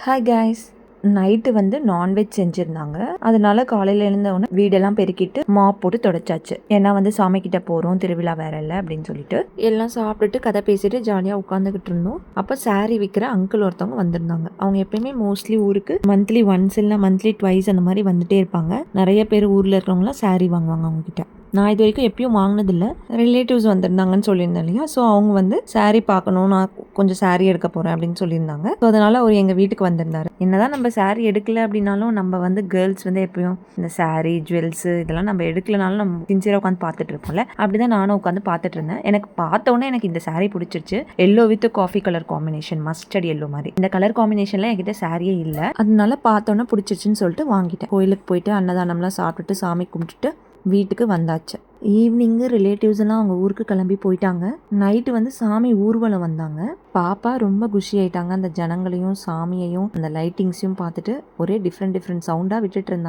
Hi guys, night வந்து non veg செஞ்சுருந்தாங்க. அதனால காலையில் எழுந்தவுடனே வீடெல்லாம் பெருக்கிட்டு மாப் போட்டு தொடச்சாச்சு. ஏன்னா வந்து சாமி கிட்ட போகிறோம், திருவிழா வேற இல்லை அப்படின்னு சொல்லிட்டு எல்லாம் சாப்பிட்டுட்டு கதை பேசிட்டு ஜாலியாக உட்காந்துக்கிட்டு இருந்தோம். அப்போ சாரீ விற்கிற அங்கிள் ஒருத்தவங்க வந்திருந்தாங்க. அவங்க எப்பயுமே மோஸ்ட்லி ஊருக்கு மந்த்லி ஒன்ஸ் இல்லை மந்த்லி ட்வைஸ் அந்த மாதிரி வந்துட்டே இருப்பாங்க. நிறைய பேர் ஊரில் இருக்கிறவங்களாம் சாரீ வாங்குவாங்க அவங்க கிட்ட. நான் இது வரைக்கும் எப்பயும் வாங்கினதில்லை. ரிலேட்டிவ்ஸ் வந்திருந்தாங்கன்னு சொல்லியிருந்தேன் இல்லையா. ஸோ அவங்க வந்து சாரீ பார்க்கணும், நான் கொஞ்சம் சாரீ எடுக்க போகிறேன் அப்படின்னு சொல்லியிருந்தாங்க. ஸோ அதனால் அவர் எங்கள் வீட்டுக்கு வந்திருந்தார். என்னதான் நம்ம சாரீ எடுக்கல அப்படின்னாலும் நம்ம வந்து கேர்ள்ஸ் வந்து எப்பயும் இந்த சாரீ ஜுவல்ஸு இதெல்லாம் நம்ம எடுக்கலனாலும் நம்ம சின்சியராக உட்காந்து பார்த்துட்டு இருப்போம்ல. அப்படி தான் நானும் உட்காந்து பார்த்துட்டு இருந்தேன். எனக்கு பார்த்தோன்னே எனக்கு இந்த சாரீ பிடிச்சிருச்சு. Yellow with coffee colour combination, mustard yellow மாதிரி. இந்த கலர் காம்பினேஷன்ல என்கிட்ட சாரியே இல்லை. அதனால பார்த்தோன்னே பிடிச்சிருச்சுன்னு சொல்லிட்டு வாங்கிட்டேன். கோயிலுக்கு போயிட்டு அன்னதானம்லாம் சாப்பிட்டுட்டு சாமி கும்பிட்டுட்டு வீட்டுக்கு வந்தாச்சு. ஈவினிங்கு ரிலேட்டிவ்ஸ் எல்லாம் அவங்க ஊருக்கு கிளம்பி போயிட்டாங்க. நைட்டு வந்து சாமி ஊர்வலம் வந்தாங்க. பாப்பா ரொம்ப குஷி ஆயிட்டாங்க. அந்த ஜனங்களையும் சாமியையும் அந்த லைட்டிங்ஸையும் பார்த்துட்டு ஒரே டிஃப்ரெண்ட் சவுண்டாக விட்டுட்டு இருந்தாங்க.